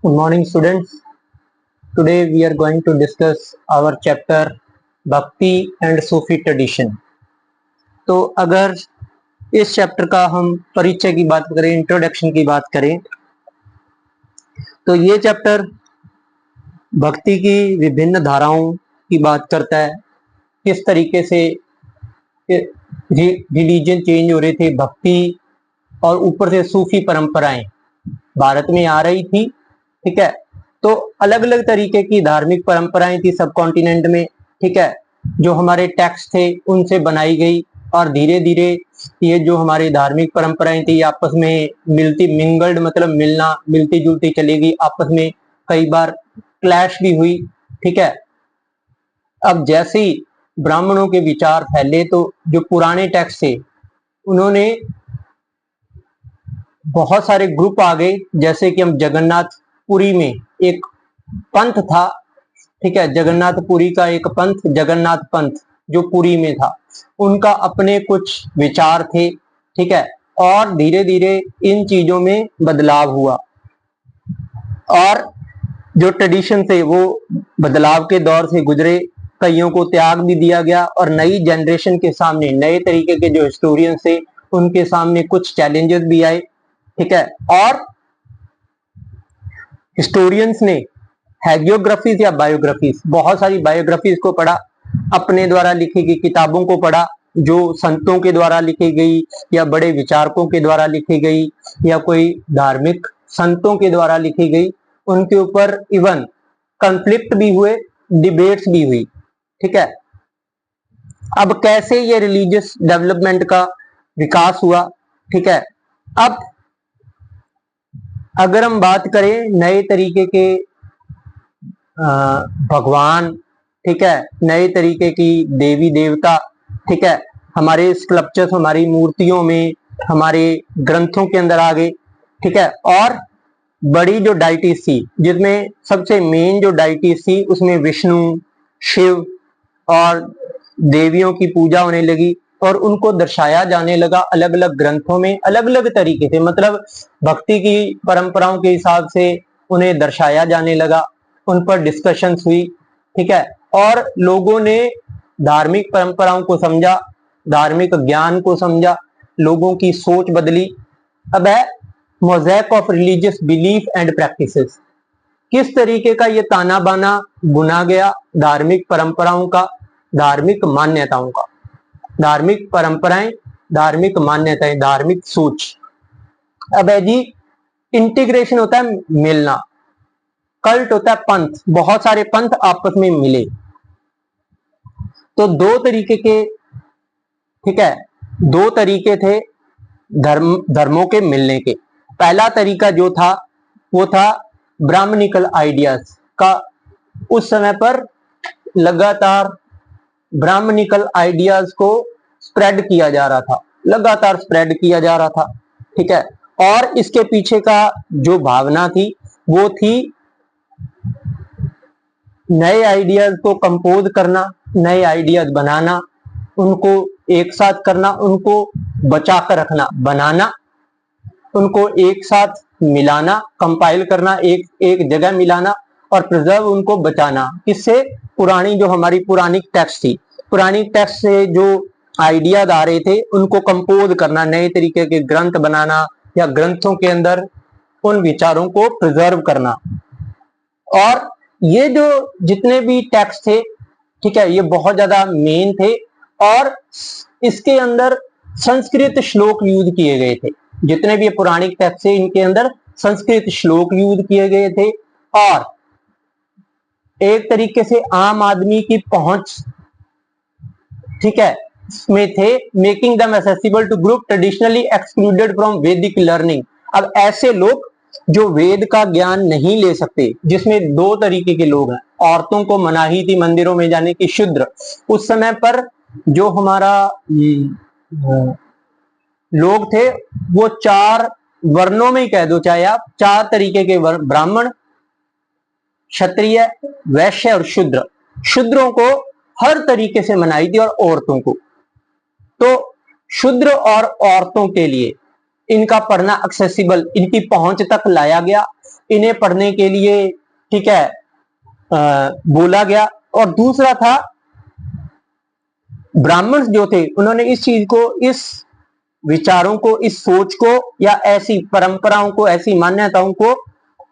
Good morning, students. Today we are going to discuss our chapter Bhakti and Sufi Tradition. तो अगर इस chapter का हम परिचय की बात करें, इंट्रोडक्शन की बात करें, तो ये चैप्टर भक्ति की विभिन्न धाराओं की बात करता है। किस तरीके से रिलीजन चेंज हो रहे थे, भक्ति और ऊपर से सूफी परंपराएं भारत में आ रही थी। ठीक है, तो अलग अलग तरीके की धार्मिक परंपराएं थी सब कॉन्टिनेंट में। ठीक है, जो हमारे टेक्स्ट थे उनसे बनाई गई और धीरे धीरे ये जो हमारी धार्मिक परंपराएं थी आपस में मिलती मिंगल्ड, मतलब मिलना, मिलती जुलती चली गई, आपस में कई बार क्लैश भी हुई। ठीक है, अब जैसे ही ब्राह्मणों के विचार फैले तो जो पुराने टेक्स्ट थे उन्होंने बहुत सारे ग्रुप आ गए। जैसे कि हम जगन्नाथपुरी में एक पंथ था, ठीक है, जगन्नाथपुरी का एक पंथ, जगन्नाथ पंथ जो पुरी में था, उनका अपने कुछ विचार थे। ठीक है, और धीरे धीरे इन चीजों में बदलाव हुआ और जो ट्रेडिशन थे वो बदलाव के दौर से गुजरे, कईयों को त्याग भी दिया गया और नई जनरेशन के सामने, नए तरीके के जो हिस्टोरियंस थे उनके सामने कुछ चैलेंजेस भी आए। ठीक है, और हिस्टोरियंस ने हैगियोग्राफीज या बायोग्राफीज, बहुत सारी बायोग्राफीज को पढ़ा, अपने द्वारा लिखी गई किताबों को पढ़ा, जो संतों के द्वारा लिखी गई या बड़े विचारकों के द्वारा लिखी गई या कोई धार्मिक संतों के द्वारा लिखी गई, उनके ऊपर इवन कॉन्फ्लिक्ट भी हुए, डिबेट्स भी हुई। ठीक है, अब कैसे ये रिलीजियस डेवलपमेंट का विकास हुआ। ठीक है, अब अगर हम बात करें नए तरीके के भगवान, ठीक है, नए तरीके की देवी देवता, ठीक है, हमारे स्कल्पचर्स, हमारी मूर्तियों में, हमारे ग्रंथों के अंदर आ गए। ठीक है, और बड़ी जो डाइटीज थी, जिसमें सबसे मेन जो डाइटीज थी उसमें विष्णु, शिव और देवियों की पूजा होने लगी और उनको दर्शाया जाने लगा अलग अलग ग्रंथों में, अलग अलग तरीके से, मतलब भक्ति की परंपराओं के हिसाब से उन्हें दर्शाया जाने लगा, उन पर डिस्कशंस हुई। ठीक है, और लोगों ने धार्मिक परंपराओं को समझा, धार्मिक ज्ञान को समझा, लोगों की सोच बदली। अब है mosaic of religious belief and practices, किस तरीके का ये ताना बाना बुना गया धार्मिक परंपराओं का, धार्मिक मान्यताओं का, धार्मिक परंपराएं, धार्मिक मान्यताएं, धार्मिक सोच। अब है जी, इंटीग्रेशन होता है मिलना, कल्ट होता है पंथ, बहुत सारे पंथ आपस में मिले। तो दो तरीके के, ठीक है, दो तरीके थे धर्मों के मिलने के। पहला तरीका जो था वो था ब्राह्मणिकल आइडियाज का। उस समय पर लगातार ब्राह्मणिकल आइडियाज को स्प्रेड किया जा रहा था, लगातार स्प्रेड किया जा रहा था। ठीक है, और इसके पीछे का जो भावना थी वो थी नए आइडियाज को कंपोज करना, नए आइडियाज बनाना, उनको एक साथ करना, उनको बचा कर रखना, बनाना, उनको एक साथ मिलाना, कंपाइल करना, एक जगह मिलाना और प्रिजर्व, उनको बचाना। किससे? पुरानी जो हमारी पुरानी टेक्स्ट थी, पुरानी टेक्स्ट से जो आइडियाज आ रहे थे उनको कंपोज करना, नए तरीके के ग्रंथ बनाना या ग्रंथों के अंदर उन विचारों को प्रिजर्व करना। और ये जो जितने भी टेक्स्ट थे, ठीक है, ये बहुत ज्यादा मेन थे और इसके अंदर संस्कृत श्लोक यूज किए गए थे। जितने भी पुरानी टेक्स्ट थे इनके अंदर संस्कृत श्लोक यूज किए गए थे और एक तरीके से आम आदमी की पहुंच, ठीक है, में थे, making them accessible to group traditionally excluded from Vedic learning. अब ऐसे लोग जो वेद का ज्ञान नहीं ले सकते, जिसमें दो तरीके के लोग हैं, औरतों को मनाही थी मंदिरों में जाने की, शूद्र। उस समय पर जो हमारा लोग थे वो चार वर्णों में ही कह दो, चाहे आप चार तरीके के ब्राह्मण, क्षत्रिय, वैश्य और शूद्र। शूद्रों को हर तरीके से मनाही थी और औरतों को। तो शूद्र और औरतों के लिए इनका पढ़ना एक्सेसिबल, इनकी पहुंच तक लाया गया इन्हें पढ़ने के लिए, ठीक है, बोला गया। और दूसरा था ब्राह्मण जो थे उन्होंने इस चीज को, इस विचारों को, इस सोच को या ऐसी परंपराओं को, ऐसी मान्यताओं को,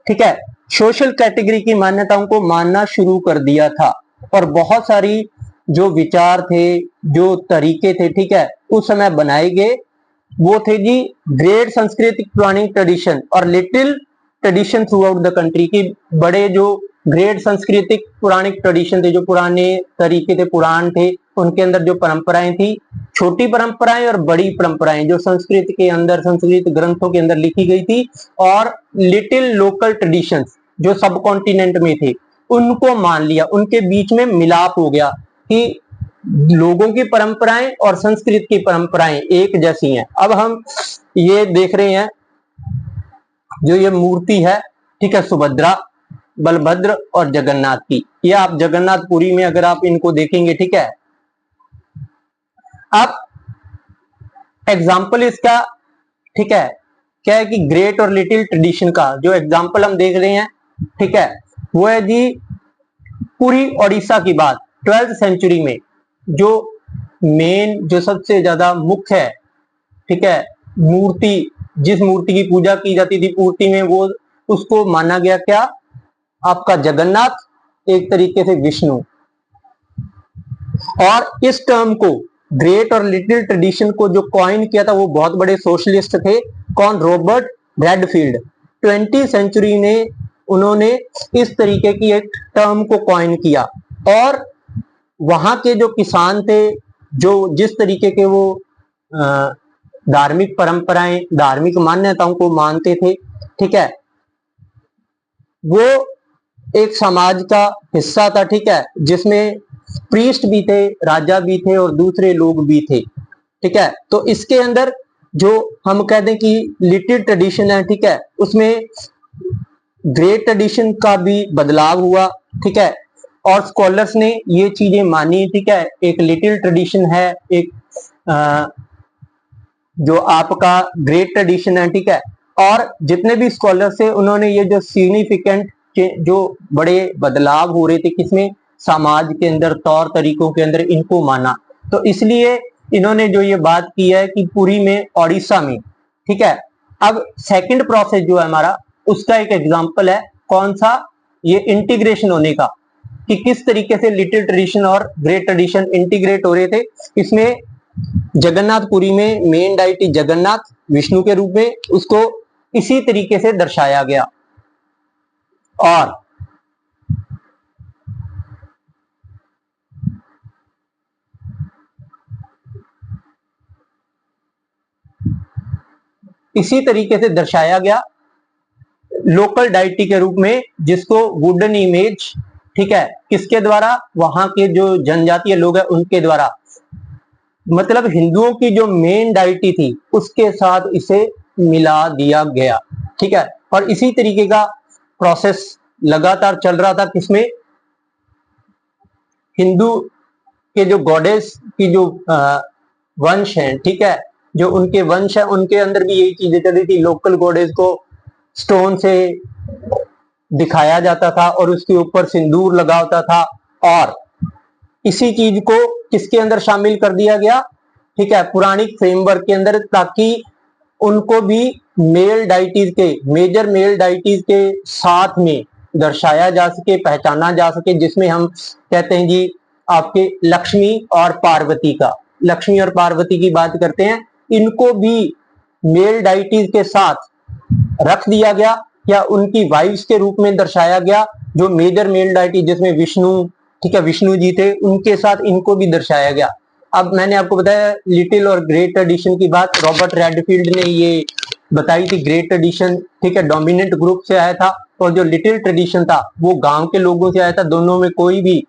ठीक है, सोशल कैटेगरी की मान्यताओं को मानना शुरू कर दिया था। और बहुत सारी जो विचार थे, जो तरीके थे, ठीक है, उस समय बनाए गए, वो थे जी ग्रेट सांस्कृतिक पुरानी ट्रेडिशन और little tradition through out the country की। बड़े जो ग्रेट सांस्कृतिक पुराणिक ट्रेडिशन थे, जो पुराने तरीके थे, पुराण थे, उनके अंदर जो परंपराएं थी, छोटी परंपराएं और बड़ी परंपराएं जो संस्कृत के अंदर, संस्कृत ग्रंथों के अंदर लिखी गई थी, और लिटिल लोकल ट्रेडिशंस जो सब कॉन्टिनेंट में थे, उनको मान लिया। उनके बीच में मिलाप हो गया कि लोगों की परंपराएं और संस्कृत की परंपराएं एक जैसी हैं। अब हम ये देख रहे हैं जो ये मूर्ति है, ठीक है, सुभद्रा, बलभद्र और जगन्नाथ की, ये आप जगन्नाथपुरी में अगर आप इनको देखेंगे, ठीक है। अब एग्जाम्पल इसका, ठीक है, क्या है कि ग्रेट और लिटिल ट्रेडिशन का जो एग्जाम्पल हम देख रहे हैं, ठीक है, वो है जी पूरी ओडिशा की बात। 12th सेंचुरी में जो मेन, जो सबसे ज्यादा मुख्य है, ठीक है, मूर्ति, जिस मूर्ति की पूजा की जाती थी पूर्ति में, वो उसको माना गया क्या, आपका जगन्नाथ, एक तरीके से विष्णु। और इस टर्म को, ग्रेट और लिटिल ट्रेडिशन को जो कॉइन किया था वो बहुत बड़े सोशलिस्ट थे। कौन? Robert Redfield. 20th सेंचुरी में उन्होंने इस तरीके की एक टर्म को कॉइन किया। और वहां के जो किसान थे, जो जिस तरीके के वो धार्मिक परंपराएं, धार्मिक मान्यताओं को मानते थे, ठीक है, वो एक समाज का हिस्सा था, ठीक है, जिसमें प्रीस्ट भी थे, राजा भी थे और दूसरे लोग भी थे, ठीक है। तो इसके अंदर जो हम कहते हैं कि लिटिल ट्रेडिशन है, ठीक है, उसमें ग्रेट ट्रेडिशन का भी बदलाव हुआ, ठीक है, और स्कॉलर्स ने ये चीजें मानी, ठीक है। एक लिटिल ट्रेडिशन है, एक जो आपका ग्रेट ट्रेडिशन है, ठीक है। और जितने भी स्कॉलर्स थे उन्होंने ये जो सिग्निफिकेंट, जो बड़े बदलाव हो रहे थे किसमें, समाज के अंदर, तौर तरीकों के अंदर, इनको माना। तो इसलिए इन्होंने जो ये बात की है कि पुरी में, ओडिशा में, ठीक है। अब सेकंड प्रोसेस जो है हमारा, उसका एक एग्जांपल है, कौन सा, ये इंटीग्रेशन होने का, कि किस तरीके से लिटिल ट्रेडिशन और ग्रेट ट्रेडिशन इंटीग्रेट हो रहे थे। इसमें जगन्नाथपुरी में मेन डाइटी जगन्नाथ विष्णु के रूप में, उसको इसी तरीके से दर्शाया गया। और इसी तरीके से दर्शाया गया लोकल डाइटी के रूप में, जिसको वुडन इमेज, ठीक है, किसके द्वारा, वहां के जो जनजातीय लोग हैं उनके द्वारा, मतलब हिंदुओं की जो मेन डाइटी थी उसके साथ इसे मिला दिया गया, ठीक है। और इसी तरीके का प्रोसेस लगातार चल रहा था, किसमें, हिंदू के जो गॉडेस की जो वंश हैं, ठीक है, जो उनके वंश है, उनके अंदर भी यही चीजें चल रही थी। लोकल गॉडेस को स्टोन से दिखाया जाता था और उसके ऊपर सिंदूर लगा होता था, और इसी चीज को किसके अंदर शामिल कर दिया गया, ठीक है, पुराणिक फ्रेमवर्क के अंदर, ताकि उनको भी मेल डाइटीज के, मेजर मेल डाइटीज के साथ में दर्शाया जा सके, पहचाना जा सके, जिसमें हम कहते हैं जी आपके लक्ष्मी और पार्वती का, लक्ष्मी और पार्वती की बात करते हैं, इनको भी मेल डाइटीज के साथ रख दिया गया, या उनकी वाइफ्स के रूप में दर्शाया गया, जो मेजर मेल डाइटी, जिसमें विष्णु, ठीक है, विष्णु जी थे, उनके साथ इनको भी दर्शाया गया। अब मैंने आपको बताया लिटिल और ग्रेट ट्रेडिशन की बात, रॉबर्ट रेडफील्ड ने ये बताई थी। ग्रेट ट्रेडिशन, ठीक है, डोमिनेंट ग्रुप से आया था, और जो लिटिल ट्रेडिशन था वो गांव के लोगों से आया था। दोनों में कोई भी,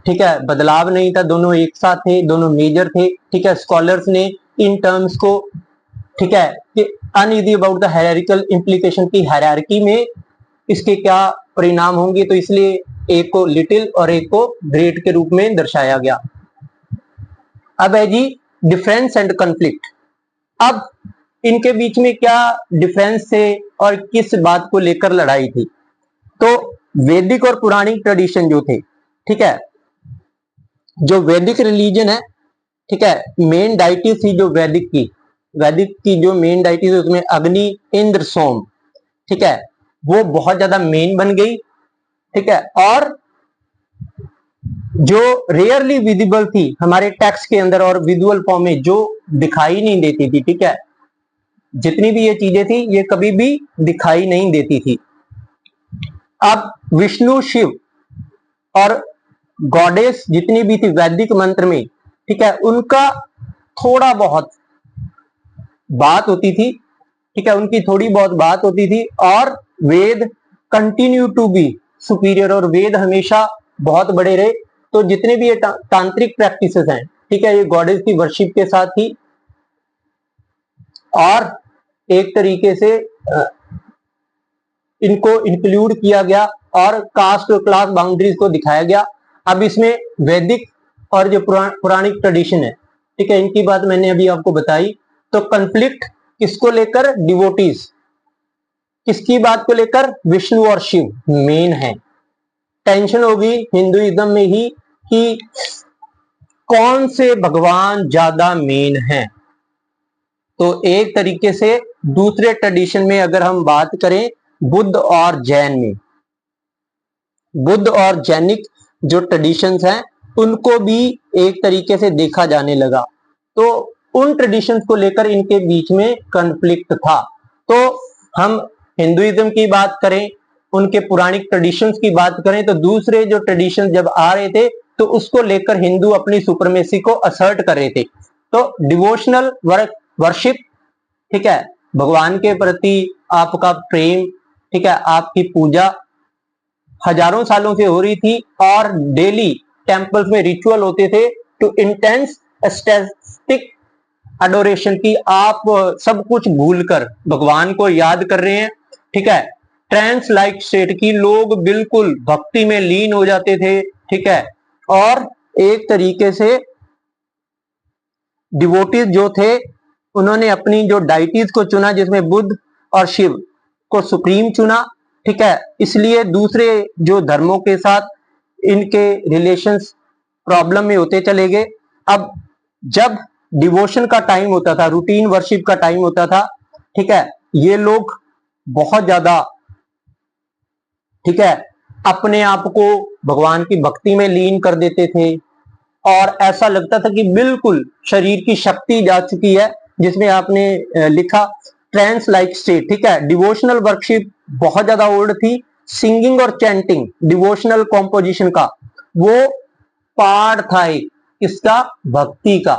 ठीक है, बदलाव नहीं था, दोनों एक साथ थे, दोनों मेजर थे, ठीक है। स्कॉलर्स ने इन टर्म्स को, ठीक है, कि uneasy about the hierarchical implication की, हायरार्की में इसके क्या परिणाम होंगे, तो इसलिए एक को लिटिल और एक को ग्रेट के रूप में दर्शाया गया। अब है जी डिफरेंस एंड कॉन्फ्लिक्ट। अब इनके बीच में क्या डिफरेंस थे और किस बात को लेकर लड़ाई थी? तो वैदिक और पुराणिक ट्रेडिशन जो थे, ठीक है, जो वैदिक रिलीजन है, ठीक है, मेन डाइटी थी जो वैदिक की जो मेन डाइटी थी उसमें अग्नि, इंद्र, सोम, ठीक है, वो बहुत ज्यादा मेन बन गई, ठीक है, और जो रेयरली विजिबल थी हमारे टेक्स्ट के अंदर और विजुअल फॉर्म में जो दिखाई नहीं देती थी, ठीक है, जितनी भी ये चीजें थी ये कभी भी दिखाई नहीं देती थी। अब विष्णु, शिव और गॉडेस जितनी भी थी वैदिक मंत्र में, ठीक है, उनका थोड़ा बहुत बात होती थी, ठीक है, उनकी थोड़ी बहुत बात होती थी, और वेद कंटिन्यू टू बी सुपीरियर, और वेद हमेशा बहुत बड़े रहे। तो जितने भी ये तांत्रिक प्रैक्टिसेस हैं, ठीक है, ये गॉडेस की वर्शिप के साथ ही, और एक तरीके से इनको इंक्लूड किया गया और कास्ट और क्लास बाउंड्रीज को दिखाया गया। अब इसमें वैदिक और जो पुराणिक ट्रेडिशन है, ठीक है, इनकी बात मैंने अभी आपको बताई। तो कन्फ्लिक्ट किसको लेकर? डिवोटीज। किसकी बात को लेकर? विष्णु और शिव मेन है। टेंशन होगी हिंदुइज्म में ही कि कौन से भगवान ज्यादा मेन है। तो एक तरीके से दूसरे ट्रेडिशन में अगर हम बात करें बुद्ध और जैन में, बुद्ध और जैनिक जो ट्रेडिशंस हैं उनको भी एक तरीके से देखा जाने लगा। तो उन ट्रेडिशंस को लेकर इनके बीच में कॉन्फ्लिक्ट था। तो हम हिंदुइज्म की बात करें, उनके पुराणिक ट्रेडिशंस की बात करें, तो दूसरे जो ट्रेडिशंस जब आ रहे थे तो उसको लेकर हिंदू अपनी सुपरमेसी को असर्ट कर रहे थे। तो डिवोशनल वर्शिप, ठीक है, भगवान के प्रति आपका प्रेम, ठीक है, आपकी पूजा हजारों सालों से हो रही थी, और डेली टेंपल्स में रिचुअल होते थे टू इंटेंस एस्थेटिक एडोरेशन की, आप सब कुछ भूलकर भगवान को याद कर रहे हैं, ठीक है, ट्रांस लाइक स्टेट की, लोग बिल्कुल भक्ति में लीन हो जाते थे, ठीक है, और एक तरीके से डिवोटीज जो थे उन्होंने अपनी जो डाइटीज को चुना जिसमें बुद्ध और शिव को सुप्रीम चुना, ठीक है, इसलिए दूसरे जो धर्मों के साथ इनके रिलेशंस प्रॉब्लम में होते चले गए। अब जब डिवोशन का टाइम होता था, रूटीन वर्शिप का टाइम होता था, ठीक है, ये लोग बहुत ज्यादा, ठीक है, अपने आप को भगवान की भक्ति में लीन कर देते थे, और ऐसा लगता था कि बिल्कुल शरीर की शक्ति जा चुकी है, जिसमें आपने लिखा ट्रांस लाइक स्टेट, ठीक है। डिवोशनल वर्कशिप बहुत ज्यादा ओल्ड थी। सिंगिंग और चैंटिंग डिवोशनल कॉम्पोजिशन का वो पार्ट था एक, किसका? भक्ति का।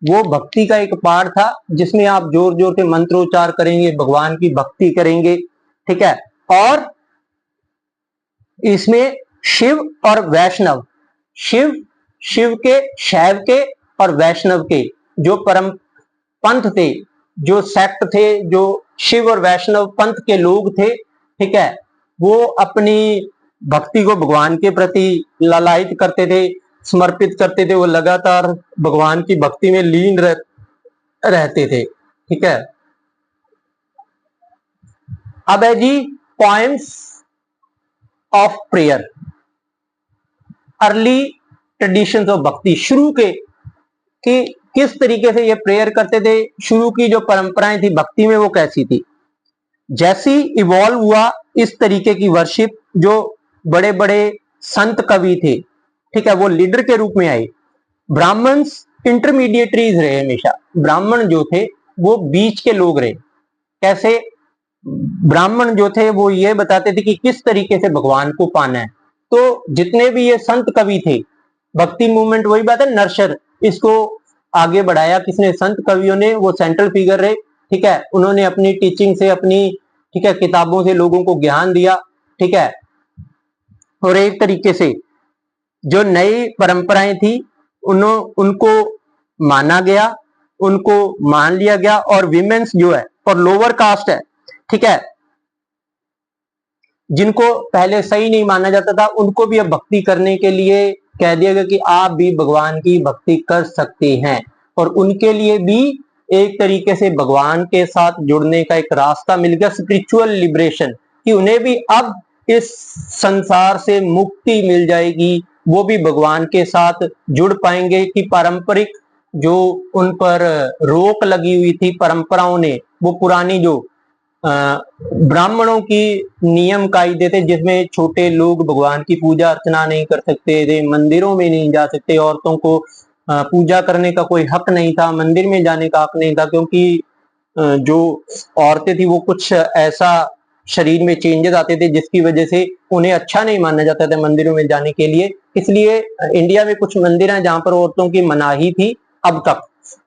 वो भक्ति का एक पार्ट था जिसमें आप जोर जोर के मंत्रोच्चार करेंगे, भगवान की भक्ति करेंगे, ठीक है। और इसमें शिव और वैष्णव, शिव के, शैव के और वैष्णव के जो परम पंथ थे, जो सेक्ट थे, जो शिव और वैष्णव पंथ के लोग थे, ठीक है, वो अपनी भक्ति को भगवान के प्रति ललायित करते थे, समर्पित करते थे, वो लगातार भगवान की भक्ति में लीन रहते थे, ठीक है। अब है जी points of prayer, early traditions of bhakti. शुरू के कि किस तरीके से ये प्रेयर करते थे, शुरू की जो परंपराएं थी भक्ति में वो कैसी थी। जैसी इवॉल्व हुआ इस तरीके की वर्शिप, जो बड़े बड़े संत कवि थे, ठीक है, वो लीडर के रूप में आए। ब्राह्मण्स इंटरमीडिएटरीज रहे, हमेशा ब्राह्मण जो थे वो बीच के लोग रहे। कैसे? ब्राह्मण जो थे वो ये बताते थे कि किस तरीके से भगवान को पाना है। तो जितने भी ये संत कवि थे, भक्ति मूवमेंट, वही बात है, नर्सर, इसको आगे बढ़ाया किसने? संत कवियों ने। वो सेंट्रल फिगर रहे, ठीक है, उन्होंने अपनी टीचिंग से, अपनी, ठीक है, किताबों से लोगों को ज्ञान दिया, ठीक है। और एक तरीके से जो नई परंपराएं थी उनको माना गया, उनको मान लिया गया। और विमेन्स जो है और लोअर कास्ट है, ठीक है, जिनको पहले सही नहीं माना जाता था, उनको भी अब भक्ति करने के लिए कह दिया गया कि आप भी भगवान की भक्ति कर सकते हैं। और उनके लिए भी एक तरीके से भगवान के साथ जुड़ने का एक रास्ता मिल गया, स्पिरिचुअल लिबरेशन, कि उन्हें भी अब इस संसार से मुक्ति मिल जाएगी, वो भी भगवान के साथ जुड़ पाएंगे, कि पारंपरिक जो उन पर रोक लगी हुई थी परंपराओं ने, वो पुरानी जो ब्राह्मणों की नियम कायदे थे, जिसमें छोटे लोग भगवान की पूजा अर्चना नहीं कर सकते थे, मंदिरों में नहीं जा सकते, औरतों को पूजा करने का कोई हक नहीं था, मंदिर में जाने का हक नहीं था, क्योंकि जो औरतें थी वो कुछ ऐसा शरीर में चेंजेस आते थे जिसकी वजह से उन्हें अच्छा नहीं माना जाता था मंदिरों में जाने के लिए। इसलिए इंडिया में कुछ मंदिर हैं जहां पर औरतों की मनाही थी अब तक,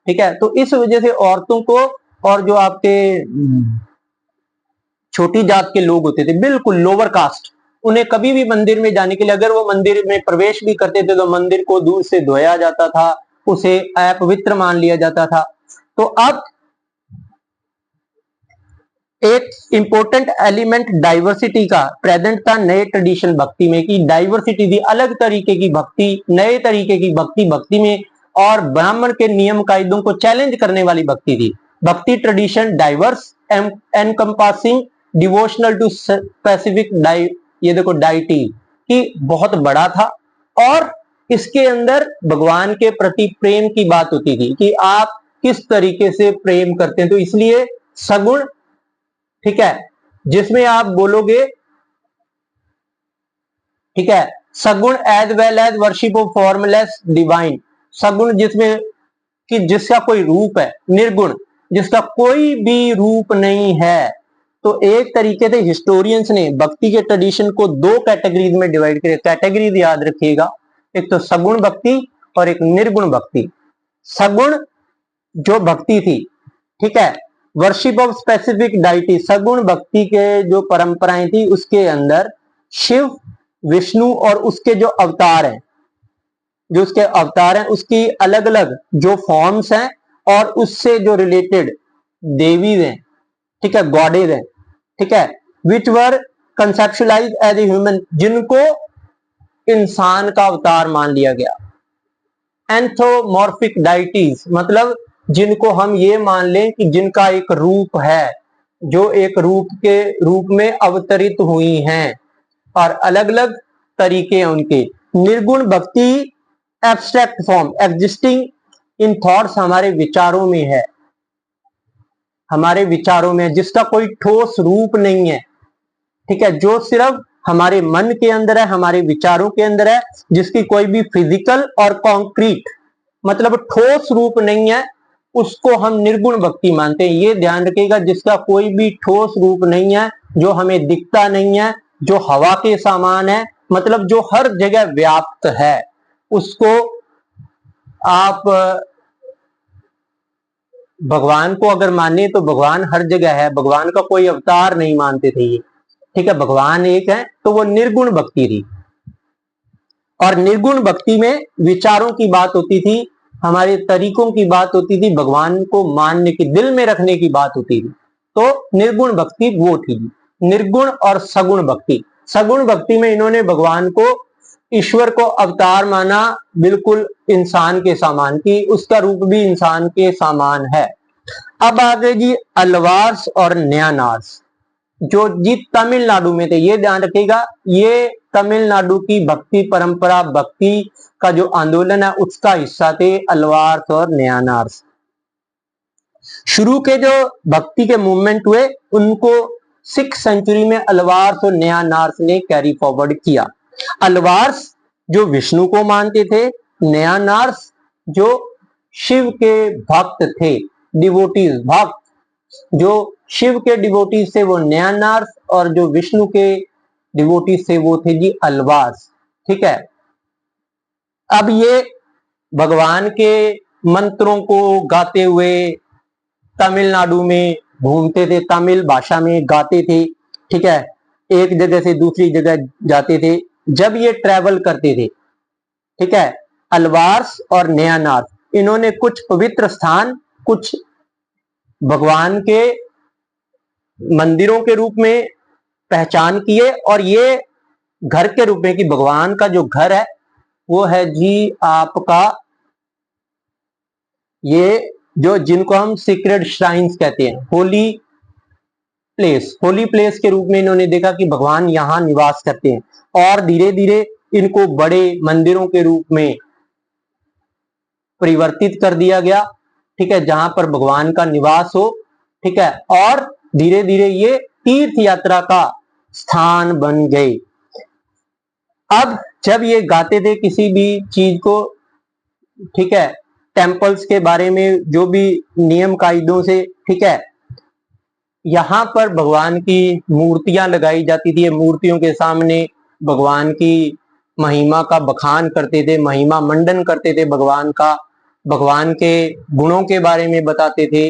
ठीक है। तो इस वजह से औरतों को, और जो आपके छोटी जात के लोग होते थे, बिल्कुल लोअर कास्ट, उन्हें कभी भी मंदिर में जाने के लिए, अगर वो मंदिर में प्रवेश भी करते थे तो मंदिर को दूर से धोया जाता था, उसे अपवित्र मान लिया जाता था। तो अब एक इंपॉर्टेंट एलिमेंट डाइवर्सिटी का प्रेजेंट था नए ट्रेडिशन भक्ति में, कि डाइवर्सिटी थी, अलग तरीके की भक्ति, नए तरीके की भक्ति में, और ब्राह्मण के नियम कायदों को चैलेंज करने वाली भक्ति थी। Bhakti tradition diverse encompassing devotional to specific ये देखो डाइटी, कि बहुत बड़ा था, और इसके अंदर भगवान के प्रति प्रेम की बात होती थी, कि आप किस तरीके से प्रेम करते हैं। तो इसलिए सगुण, ठीक है, जिसमें आप बोलोगे, ठीक है, saguna as well as worship of formless divine, सगुण जिसमें कि जिसका कोई रूप है, निर्गुण जिसका कोई भी रूप नहीं है। तो एक तरीके से हिस्टोरियंस ने भक्ति के ट्रेडिशन को दो कैटेगरीज में डिवाइड किया, कैटेगरीज याद रखिएगा, एक तो सगुण भक्ति और एक निर्गुण भक्ति। सगुण जो भक्ति थी, ठीक है, वर्शिप ऑफ स्पेसिफिक डाइटी, सगुण भक्ति के जो परंपराएं थी उसके अंदर शिव, विष्णु और उसके जो अवतार हैं, उसकी अलग अलग जो फॉर्म्स हैं, और उससे जो रिलेटेड देवी हैं, ठीक है, गॉडेज हैं, ठीक है, विच वर कंसेप्चुअलाइज्ड एज ए ह्यूमन, जिनको इंसान का अवतार मान लिया गया। एंथ्रोमॉर्फिक डाइटीज, मतलब जिनको हम ये मान लें कि जिनका एक रूप है, जो एक रूप के रूप में अवतरित हुई हैं, और अलग अलग तरीके हैं उनके। निर्गुण भक्ति abstract form existing in thoughts, हमारे विचारों में है, हमारे विचारों में, जिसका कोई ठोस रूप नहीं है, ठीक है, जो सिर्फ हमारे मन के अंदर है, हमारे विचारों के अंदर है, जिसकी कोई भी फिजिकल और कॉन्क्रीट मतलब ठोस रूप नहीं है, उसको हम निर्गुण भक्ति मानते हैं। ये ध्यान रखिएगा, जिसका कोई भी ठोस रूप नहीं है, जो हमें दिखता नहीं है, जो हवा के समान है, मतलब जो हर जगह व्याप्त है, उसको आप भगवान को अगर माने तो भगवान हर जगह है, भगवान का कोई अवतार नहीं मानते थे ये, ठीक है, भगवान एक है, तो वो निर्गुण भक्ति थी। और निर्गुण भक्ति में विचारों की बात होती थी, हमारे तरीकों की बात होती थी, भगवान को मानने की, दिल में रखने की बात होती थी। तो निर्गुण भक्ति वो थी। निर्गुण और सगुण भक्ति, सगुण भक्ति में इन्होंने भगवान को, ईश्वर को अवतार माना, बिल्कुल इंसान के समान, की उसका रूप भी इंसान के समान है। अब आगे जी अलवार्स और न्यानार्स, जो जी तमिलनाडु में थे, ये ध्यान रखिएगा, ये तमिलनाडु की भक्ति परंपरा, भक्ति का जो आंदोलन है उसका हिस्सा थे अलवार्स और न्यानार्स। शुरू के जो भक्ति के मूवमेंट हुए उनको 6th सेंचुरी में अलवार्स और न्यानार्स ने कैरी फॉरवर्ड किया। अलवार्स जो विष्णु को मानते थे, न्यानार्स जो शिव के भक्त थे, डिवोटीज, भक्त जो शिव के डिवोटीज थे वो न्यानार्स, और जो विष्णु के डिवोटीज थे वो थे जी अलवार्स, ठीक है। अब ये भगवान के मंत्रों को गाते हुए तमिलनाडु में घूमते थे, तमिल भाषा में गाते थे, ठीक है, एक जगह से दूसरी जगह जाते थे। जब ये ट्रैवल करते थे, ठीक है, अलवार्स और न्यानार्स, इन्होंने कुछ पवित्र स्थान, कुछ भगवान के मंदिरों के रूप में पहचान किए, और ये घर के रूप में, कि भगवान का जो घर है वो है जी आपका ये जो जिनको हम सीक्रेट श्राइन्स कहते हैं, होली प्लेस के रूप में इन्होंने देखा कि भगवान यहाँ निवास करते हैं, और धीरे धीरे इनको बड़े मंदिरों के रूप में परिवर्तित कर दिया गया, ठीक है, जहां पर भगवान का निवास हो, ठीक है, और धीरे धीरे ये तीर्थ यात्रा का स्थान बन गए। अब जब ये गाते थे किसी भी चीज को, ठीक है, टेम्पल्स के बारे में जो भी नियम कायदों से, ठीक है, यहाँ पर भगवान की मूर्तियां लगाई जाती थी, मूर्तियों के सामने भगवान की महिमा का बखान करते थे, महिमा मंडन करते थे भगवान का, भगवान के गुणों के बारे में बताते थे,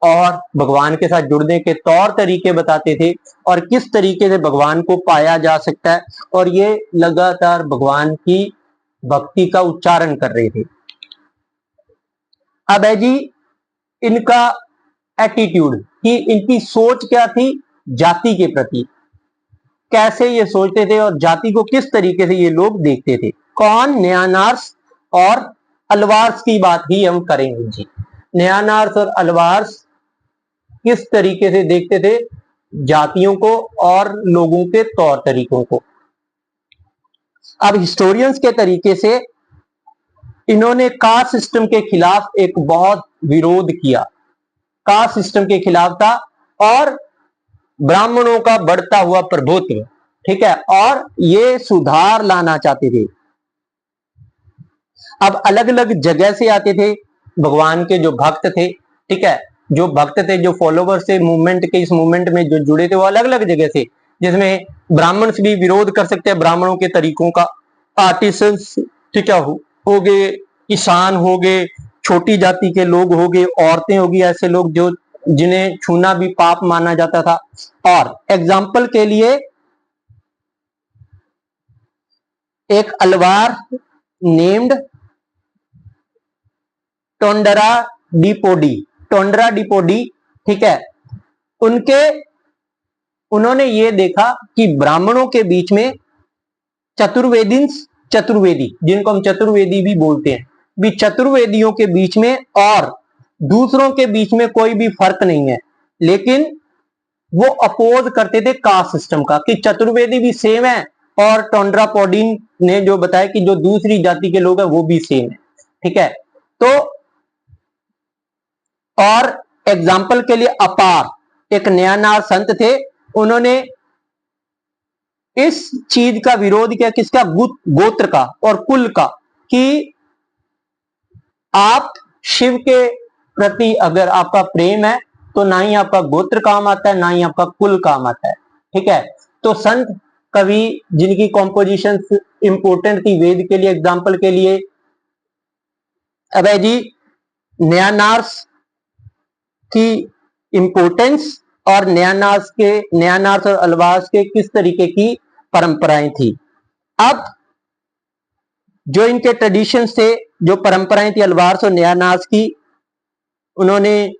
और भगवान के साथ जुड़ने के तौर तरीके बताते थे, और किस तरीके से भगवान को पाया जा सकता है, और ये लगातार भगवान की भक्ति का उच्चारण कर रहे थे। अब है जी इनका एटीट्यूड, कि इनकी सोच क्या थी जाति के प्रति, कैसे ये सोचते थे और जाति को किस तरीके से ये लोग देखते थे। कौन? न्यानार्स और अलवार्स की बात ही हम करेंगे जी। न्यानार्स और अलवार्स किस तरीके से देखते थे जातियों को और लोगों के तौर तरीकों को। अब हिस्टोरियंस के तरीके से इन्होंने कास्ट सिस्टम के खिलाफ एक बहुत विरोध किया, कास्ट सिस्टम के खिलाफ था, और ब्राह्मणों का बढ़ता हुआ प्रभुत्व, ठीक है, और ये सुधार लाना चाहते थे। अब अलग अलग जगह से आते थे भगवान के जो भक्त थे, ठीक है, जो भक्त थे, जो फॉलोवर्स थे मूवमेंट के, इस मूवमेंट में जो जुड़े थे वो अलग अलग जगह से, जिसमें ब्राह्मण भी विरोध कर सकते हैं ब्राह्मणों के तरीकों का, आर्टिसंस, ठीक है, हो गए, किसान हो गए, छोटी जाति के लोग हो गए, औरतें होगी, ऐसे लोग जो जिन्हें छूना भी पाप माना जाता था। और एग्जाम्पल के लिए एक अलवार नेम्ड टोंडरा डिपोडी, ठीक है, उन्होंने ये देखा कि ब्राह्मणों के बीच में चतुर्वेदी, जिनको हम चतुर्वेदी भी बोलते हैं, भी चतुर्वेदियों के बीच में और दूसरों के बीच में कोई भी फर्क नहीं है, लेकिन वो अपोज करते थे कास्ट सिस्टम का, कि चतुर्वेदी भी सेम है, और टोंड्रा पॉडिन ने जो बताया कि जो दूसरी जाति के लोग हैं वो भी सेम है, ठीक है। तो और एग्जाम्पल के लिए अपार एक न्यानार संत थे, उन्होंने इस चीज का विरोध किया, किसका? गोत्र का और कुल का, कि आप शिव के प्रति अगर आपका प्रेम है तो ना ही आपका गोत्र काम आता है, ना ही आपका कुल काम आता है, ठीक है। तो संत कवि जिनकी कॉम्पोजिशन इंपोर्टेंट थी वेद के लिए, एग्जाम्पल के लिए अब है जी न्यानार्स की इंपोर्टेंस, और न्यानार्स और अलवार्स के किस तरीके की परंपराएं थी। अब जो इनके ट्रेडिशन थे, जो परंपराएं थी अलवार्स और न्यानार्स की, उन्होंने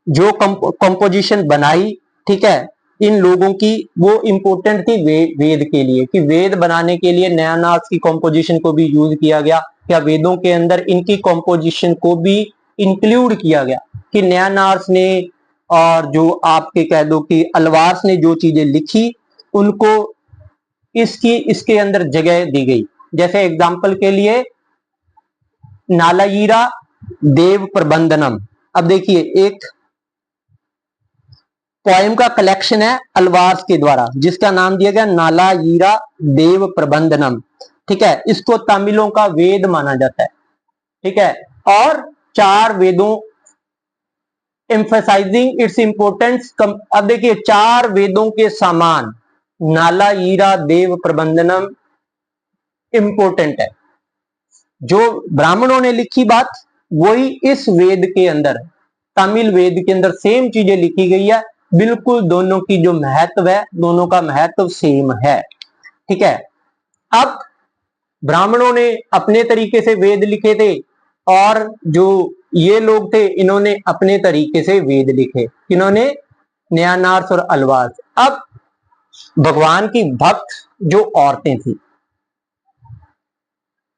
जो कंपोजिशन बनाई, ठीक है, इन लोगों की, वो इंपोर्टेंट थी वेद के लिए, कि वेद बनाने के लिए न्यानार्स की कंपोजिशन को भी यूज किया गया, या वेदों के अंदर इनकी कंपोजिशन को भी इंक्लूड किया गया, कि न्यानार्स ने और जो आपके कह दो कि अलवार्स ने जो चीजें लिखी उनको इसके अंदर जगह दी गई। जैसे एग्जाम्पल के लिए नालायिरा देव प्रबंधनम, अब देखिए एक पोएम का कलेक्शन है अलवार्स के द्वारा, जिसका नाम दिया गया नालायिरा देव प्रबंधनम, ठीक है, इसको तमिलों का वेद माना जाता है, ठीक है, और 4 वेदों एम्फेसाइजिंग इट्स इंपोर्टेंस। अब देखिए 4 वेदों के समान नालायिरा देव प्रबंधनम इंपोर्टेंट है। जो ब्राह्मणों ने लिखी बात वही इस वेद के अंदर, तमिल वेद के अंदर सेम चीजें लिखी गई है, बिल्कुल दोनों की जो महत्व है, दोनों का महत्व सेम है, ठीक है। अब ब्राह्मणों ने अपने तरीके से वेद लिखे थे, और जो ये लोग थे इन्होंने अपने तरीके से वेद लिखे, इन्होंने न्यानार्स और अलवार्स। अब भगवान की भक्त जो औरतें थी,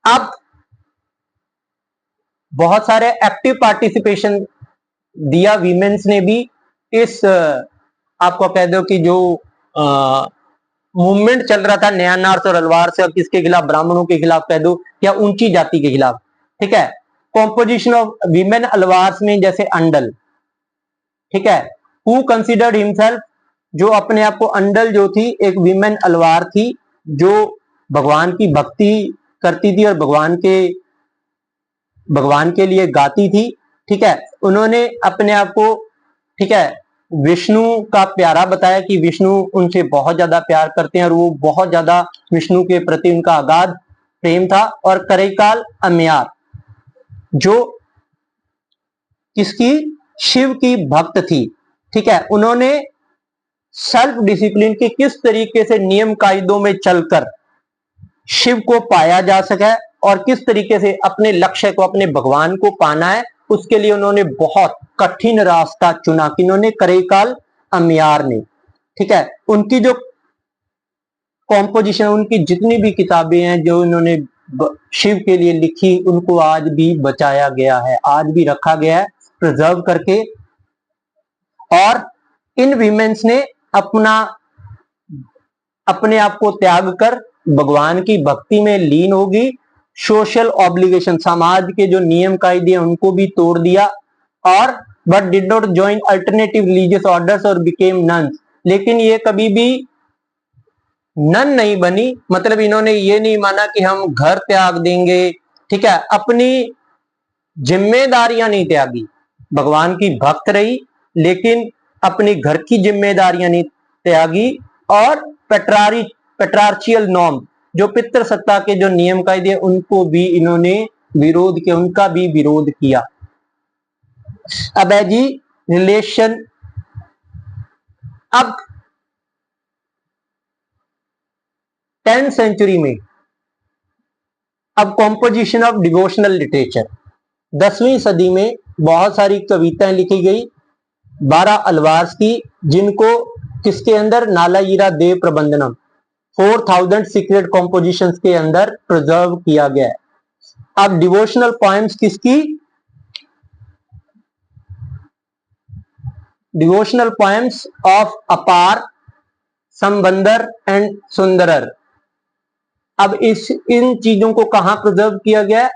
अब बहुत सारे एक्टिव पार्टिसिपेशन दिया वीमेंस ने भी इस आपको कह दो कि जो मूवमेंट चल रहा था नया नार्थ और अलवार से, और किसके खिलाफ, ब्राह्मणों के खिलाफ कह दो या ऊंची जाति के खिलाफ। ठीक है, कॉम्पोजिशन ऑफ वीमेन अलवार्स में जैसे अंडल, ठीक है, हु कंसिडर्ड हिमसेल्फ, जो अपने आप को, अंडल जो थी एक वीमेन अलवार थी जो भगवान की भक्ति करती थी और भगवान के लिए गाती थी। ठीक है, उन्होंने अपने आप को, ठीक है, विष्णु का प्यारा बताया कि विष्णु उनसे बहुत ज्यादा प्यार करते हैं और वो बहुत ज्यादा विष्णु के प्रति उनका अगाध प्रेम था। और करेकाल अम्यार जो किसकी, शिव की भक्त थी। ठीक है, उन्होंने सेल्फ डिसिप्लिन के किस तरीके से नियम कायदों में चलकर शिव को पाया जा सके और किस तरीके से अपने लक्ष्य को, अपने भगवान को पाना है, उसके लिए उन्होंने बहुत कठिन रास्ता चुना। किन्होंने, करेकाल अम्यार ने। ठीक है, उनकी जो कॉम्पोजिशन, उनकी जितनी भी किताबें हैं जो उन्होंने शिव के लिए लिखी, उनको आज भी बचाया गया है, आज भी रखा गया है प्रिजर्व करके। और इन वीमेंस ने अपने आप को त्याग कर भगवान की भक्ति में लीन होगी। सोशल ऑब्लिगेशन, समाज के जो नियम कायदे उनको भी तोड़ दिया। और but did not join alternative religious orders और बिकेम नन्स, लेकिन ये कभी भी नन नहीं बनी। मतलब इन्होंने ये नहीं माना कि हम घर त्याग देंगे। ठीक है, अपनी जिम्मेदारियां नहीं त्यागी, भगवान की भक्त रही लेकिन अपनी घर की जिम्मेदारियां नहीं त्यागी। और पेट्रार्चियल नॉर्म, जो पितृ सत्ता के जो नियम कायदे, उनको भी इन्होंने विरोध किया, उनका भी विरोध किया। अब है जी रिलेशन। अब 10th सेंचुरी में अब कॉम्पोजिशन ऑफ डिवोशनल लिटरेचर, 10वीं सदी में बहुत सारी कविताएं लिखी गई 12 अलवार्स की, जिनको किसके अंदर, नालायिरा देव प्रबंधनम 4000 सीक्रेट कॉम्पोजिशंस के अंदर प्रिजर्व किया गया है। अब डिवोशनल पोएम्स किसकी, डिवोशनल पोएम्स ऑफ अपार, संबंदर एंड सुंदरर। अब इन चीजों को कहां प्रिजर्व किया गया है,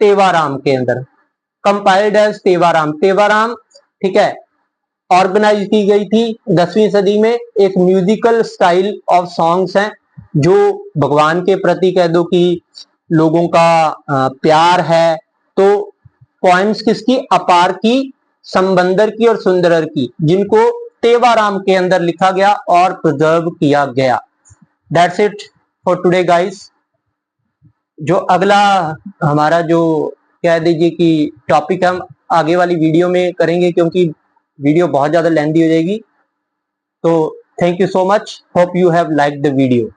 तेवाराम के अंदर, कंपाइल्ड एज तेवाराम। तेवाराम, ठीक है, ऑर्गेनाइज की गई थी 10वीं सदी में। एक म्यूजिकल स्टाइल ऑफ सॉन्ग्स हैं जो भगवान के प्रति कह दो कि लोगों का प्यार है। तो पोएम्स किसकी, अपार की, संबंदर की और सुंदरर की, जिनको तेवाराम के अंदर लिखा गया और प्रिजर्व किया गया। That's it for today guys. जो अगला हमारा जो कह दीजिए कि टॉपिक हम आगे वाली वीडियो में करेंगे, क्योंकि वीडियो बहुत ज्यादा लेंथी हो जाएगी। तो thank you so much, hope you have liked the video.